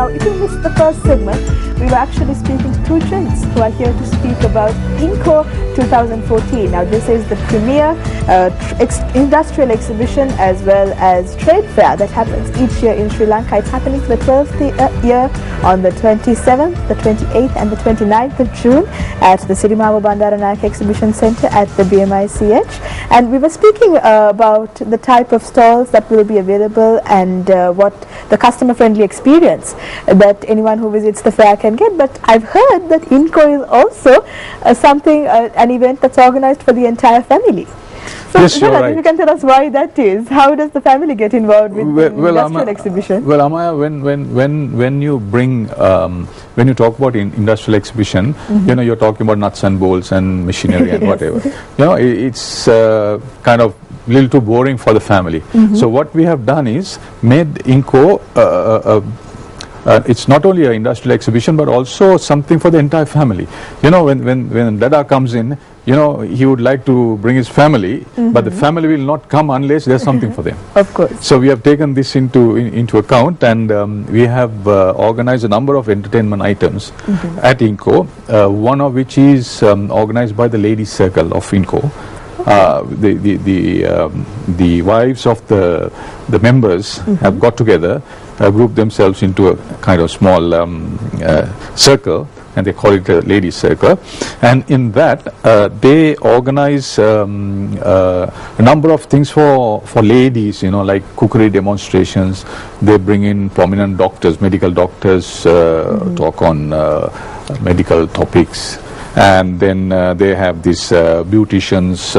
Now, if you missed the first segment, we were actually speaking to two gents who are here to speak about INCO 2014. Now, this is the premier industrial exhibition as well as trade fair that happens each year in Sri Lanka. It's happening for the 12th year on the 27th, the 28th and the 29th of June at the Sirimava Bandaranaike Exhibition Centre at the BMICH. And we were speaking about the type of stalls that will be available and what the customer-friendly experience that anyone who visits the fair can get. But I've heard that INCO is also an event that's organized for the entire family. So, yes, you're right. If you can tell us why that is, how does the family get involved with the industrial exhibition? Well, Amaya, when you bring, when you talk about industrial exhibition, you know, you're talking about nuts and bolts and machinery and whatever. You know, it's kind of little too boring for the family. So what we have done is made INCO it's not only an industrial exhibition but also something for the entire family. You know, when Dada comes in, you know, he would like to bring his family, but the family will not come unless there's something for them. Of course. So we have taken this into account, and we have organized a number of entertainment items at INCO, one of which is organized by the Ladies Circle of INCO. The wives of the members have got together, grouped themselves into a kind of small circle, and they call it a ladies circle, and in that they organize a number of things for ladies, you know, like cookery demonstrations. They bring in prominent doctors, medical doctors, talk on medical topics. And then they have these beauticians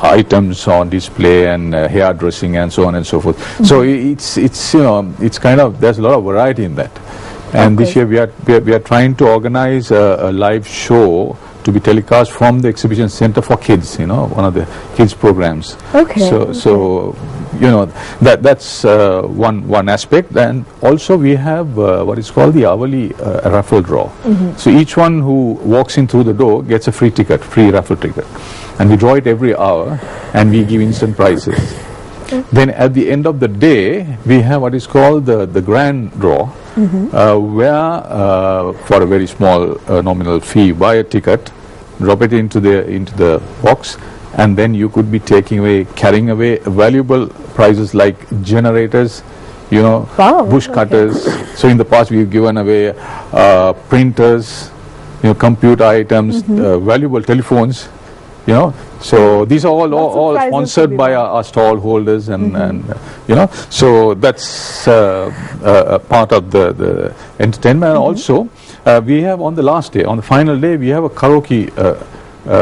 items on display, and hairdressing and so on and so forth. So it's you know, it's kind of, there's a lot of variety in that. And this year we are trying to organize a live show to be telecast from the exhibition center for kids, you know, one of the kids programs. So you know, that's one aspect. And also we have what is called the hourly raffle draw. So each one who walks in through the door gets a free raffle ticket, and we draw it every hour, and we give instant prizes. Then at the end of the day we have what is called the grand draw, where for a very small nominal fee, buy a ticket, drop it into the box, and then you could be carrying away valuable prizes like generators, you know, bush cutters. So in the past we've given away printers, you know, computer items, valuable telephones, you know. So these are all sponsored by our stall holders, and you know, so that's a part of the entertainment. And also we have on the last day, on the final day, we have a karaoke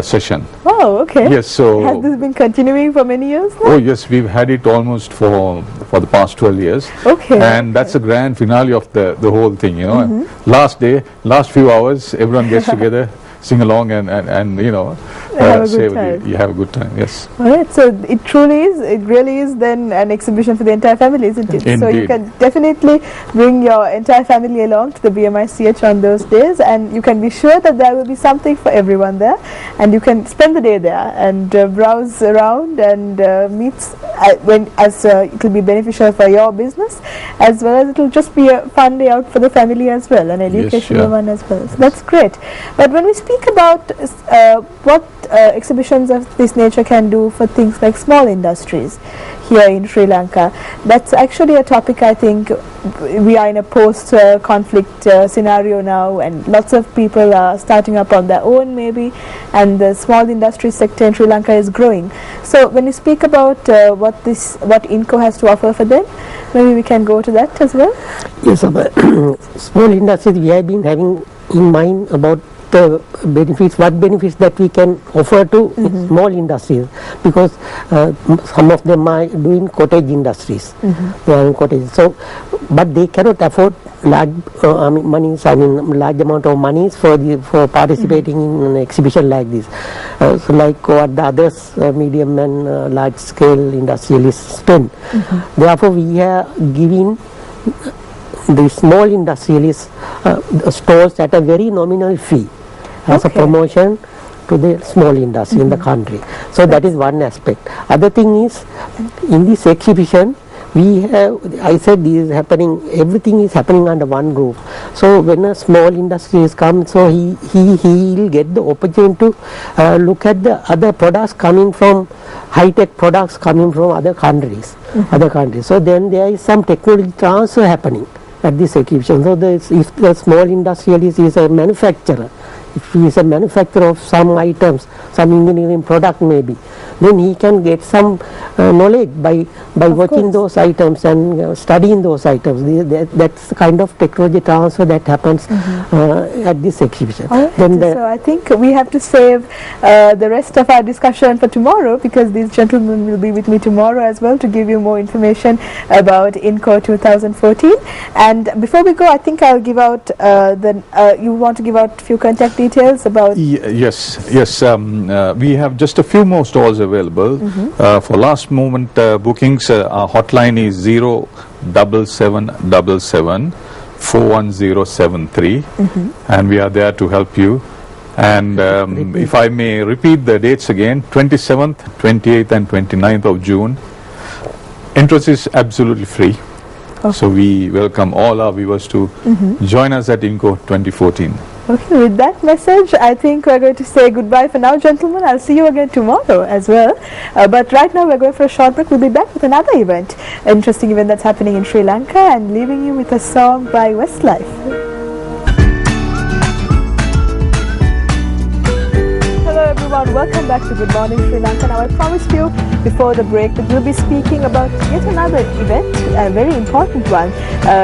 session. Oh, okay. Yes, so has this been continuing for many years now? Oh yes, we've had it almost for the past 12 years. Okay. And that's the grand finale of the whole thing, you know. Last day, last few hours, everyone gets together, sing along, and you know, you have a good time. Yes. All right. So it really is then an exhibition for the entire family, isn't it? Indeed. So you can definitely bring your entire family along to the BMICH on those days, and you can be sure that there will be something for everyone there, and you can spend the day there and browse around and meet it will be beneficial for your business, as well as it will just be a fun day out for the family as well, an educational one as well. So that's great. But when we speak about what exhibitions of this nature can do for things like small industries here in Sri Lanka, that's actually a topic. I think we are in a post-conflict scenario now, and lots of people are starting up on their own maybe, and the small industry sector in Sri Lanka is growing. So when you speak about what INCO has to offer for them, maybe we can go to that as well. Yes, small industries, we have been having in mind about the benefits, what benefits that we can offer to small industries, because some of them are doing cottage industries. They are in cottages, so but they cannot afford large large amount of monies for participating in an exhibition like this. So like what the others medium and large scale industrialists spend. Therefore, we are giving the small industrialists stores at a very nominal fee as a promotion to the small industry in the country. So that is one aspect. Other thing is, in this exhibition we have, I said this is happening, everything is happening under one roof. So when a small industry is come, so he will get the opportunity to look at the other products coming from, high-tech products coming from other countries. So then there is some technology transfer happening at this exhibition. So if the small industrialist is a manufacturer, if he is a manufacturer of some items, some engineering product maybe, then he can get some knowledge by watching those items and studying those items. That's the kind of technology transfer that happens at this exhibition. Right. So I think we have to save the rest of our discussion for tomorrow, because these gentlemen will be with me tomorrow as well to give you more information about INCO 2014. And before we go, I think I'll give out you want to give out a few contact details about... Yes. We have just a few more stalls available. For last moment bookings, our hotline is 07777 41073, and we are there to help you. And if I may repeat the dates again, 27th, 28th and 29th of June. Entrance is absolutely free. So we welcome all our viewers to join us at INCO 2014. Okay, with that message, I think we're going to say goodbye for now, gentlemen. I'll see you again tomorrow as well. But right now we're going for a short break. We'll be back with another event, interesting event that's happening in Sri Lanka, and leaving you with a song by Westlife. Everyone, welcome back to Good Morning Sri Lanka. Now I promised you before the break that we'll be speaking about yet another event, a very important one,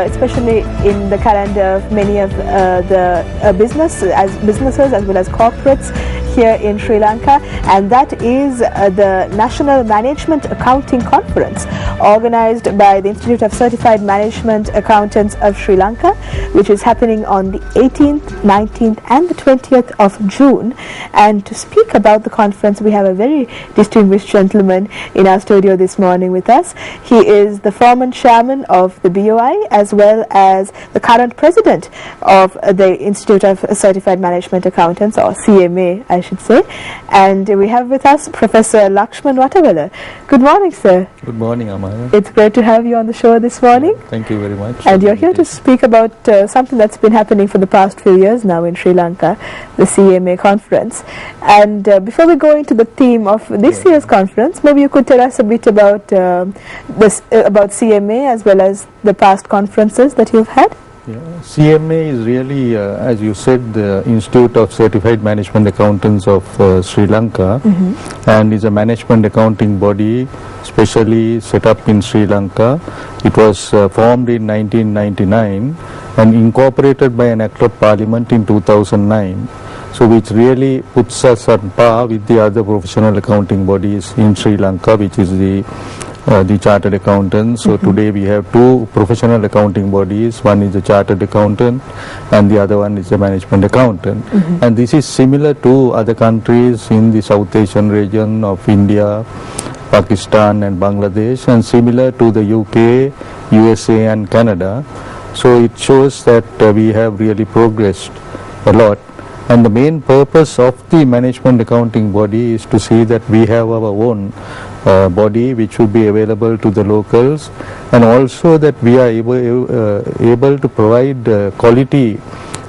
especially in the calendar of many of the businesses as well as corporates here in Sri Lanka, and that is the National Management Accounting Conference, organized by the Institute of Certified Management Accountants of Sri Lanka, which is happening on the 18th, 19th and the 20th of June. And to speak about the conference, we have a very distinguished gentleman in our studio this morning with us. He is the former chairman of the BOI as well as the current president of the Institute of Certified Management Accountants, or CMA I should say. And we have with us Professor Lakshman Watawala. Good morning, sir. Good morning, Amaya. It's great to have you on the show this morning. Thank you very much. And you're here to speak about something that's been happening for the past few years now in Sri Lanka, the CMA conference. And before we go into the theme of this year's conference, maybe you could tell us a bit about about CMA as well as the past conferences that you've had. CMA is really, as you said, the Institute of Certified Management Accountants of Sri Lanka, and is a management accounting body specially set up in Sri Lanka. It was formed in 1999 and incorporated by an Act of Parliament in 2009. So which really puts us on par with the other professional accounting bodies in Sri Lanka, which is the chartered accountants. So today we have two professional accounting bodies. One is the chartered accountant and the other one is the management accountant. And this is similar to other countries in the South Asian region of India, Pakistan and Bangladesh, and similar to the UK, USA and Canada. So it shows that we have really progressed a lot. And the main purpose of the management accounting body is to see that we have our own body which will be available to the locals, and also that we are able to provide quality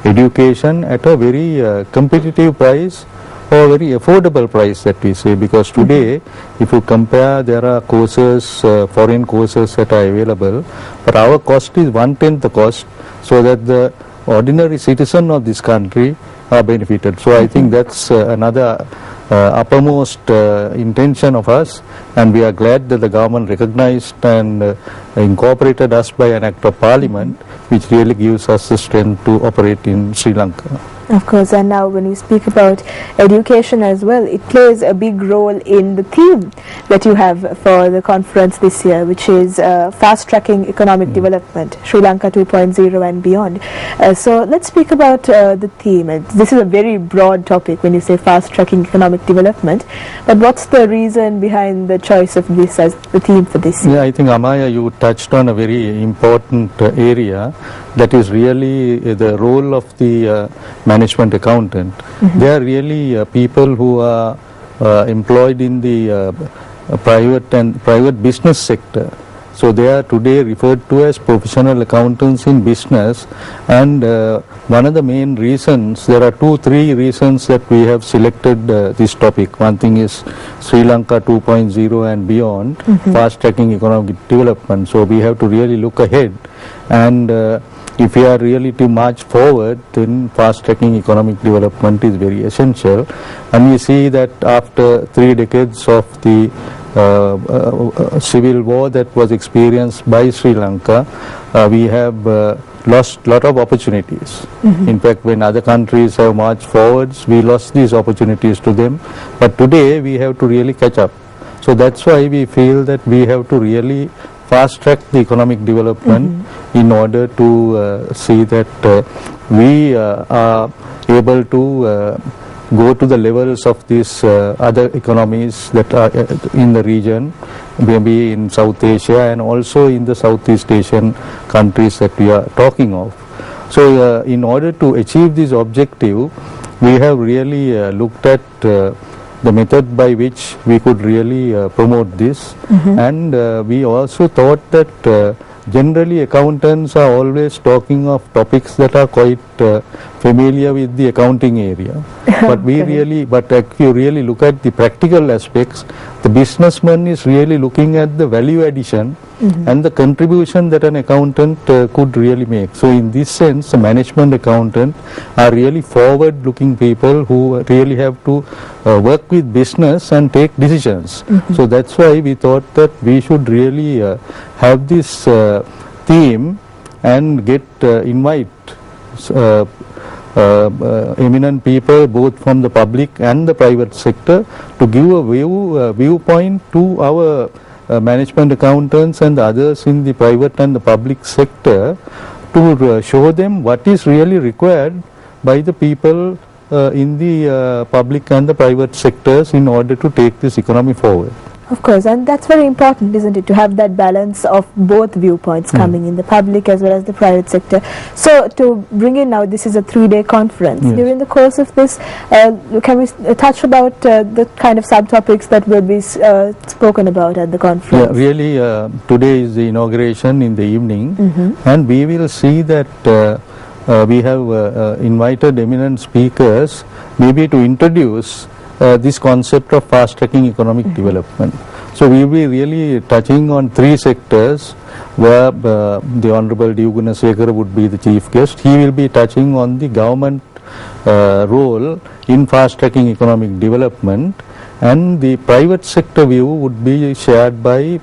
education at a very competitive price, or very affordable price that we say, because today if you compare, there are courses, foreign courses that are available, but our cost is 1/10 the cost, so that the ordinary citizen of this country are benefited. So I think that's another uppermost intention of us, and we are glad that the government recognized and incorporated us by an Act of Parliament, which really gives us the strength to operate in Sri Lanka. Of course, and now when you speak about education as well, it plays a big role in the theme that you have for the conference this year, which is fast-tracking economic development, Sri Lanka 2.0 and beyond. So let's speak about the theme. This is a very broad topic when you say fast-tracking economic development, but what's the reason behind the choice of this as the theme for this year? Yeah, I think, Amaya, you touched on a very important area, that is really the role of the management accountant. They are really people who are employed in the private business sector. So they are today referred to as professional accountants in business, and one of the main reasons, there are 2-3 reasons that we have selected this topic. One thing is Sri Lanka 2.0 and beyond, fast tracking economic development. So we have to really look ahead, and if we are really to march forward, then fast tracking economic development is very essential. And we see that after 3 decades of the civil war that was experienced by Sri Lanka, we have lost a lot of opportunities. In fact, when other countries have marched forwards, we lost these opportunities to them. But today we have to really catch up. So that's why we feel that we have to really fast track the economic development in order to see that we are able to go to the levels of these other economies that are in the region, maybe in South Asia and also in the Southeast Asian countries that we are talking of. So in order to achieve this objective, we have really looked at the method by which we could really promote this, and we also thought that generally accountants are always talking of topics that are quite familiar with the accounting area. But we really, but if you really look at the practical aspects, the businessman is really looking at the value addition and the contribution that an accountant could really make. So in this sense, the management accountant are really forward looking people who really have to work with business and take decisions. So that's why we thought that we should really have this theme and get invite eminent people both from the public and the private sector to give a viewpoint to our management accountants and others in the private and the public sector, to show them what is really required by the people in the public and the private sectors in order to take this economy forward. Of course, and that's very important, isn't it, to have that balance of both viewpoints coming in, the public as well as the private sector. So to bring in now, this is a 3-day conference. Yes. During the course of this, can we touch about the kind of subtopics that will be spoken about at the conference? Yeah, really, today is the inauguration in the evening, and we will see that we have invited eminent speakers maybe to introduce this concept of fast-tracking economic development. So we will be really touching on 3 sectors where the Honorable D. Gunasekara would be the chief guest. He will be touching on the government role in fast-tracking economic development, and the private sector view would be shared by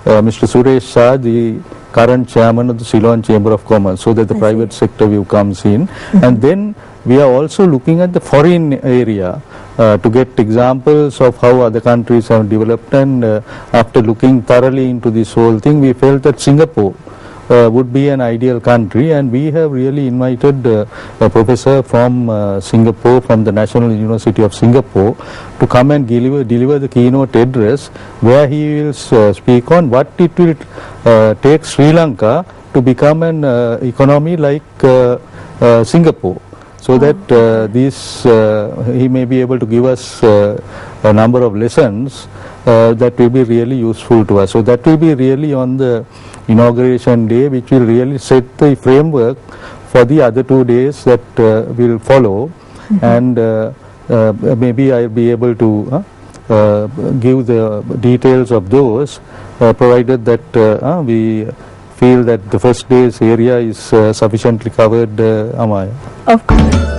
Mr. Suresh Shah, the current chairman of the Ceylon Chamber of Commerce, so that the private sector view comes in. And then we are also looking at the foreign area to get examples of how other countries have developed, and after looking thoroughly into this whole thing, we felt that Singapore would be an ideal country, and we have really invited a professor from Singapore, from the National University of Singapore, to come and deliver the keynote address, where he will speak on what it will take Sri Lanka to become an economy like Singapore. So that he may be able to give us a number of lessons that will be really useful to us. So that will be really on the inauguration day, which will really set the framework for the other 2 days that will follow. And maybe I will be able to give the details of those, provided that we feel that the first day's area is sufficiently covered, Amaya. Of course.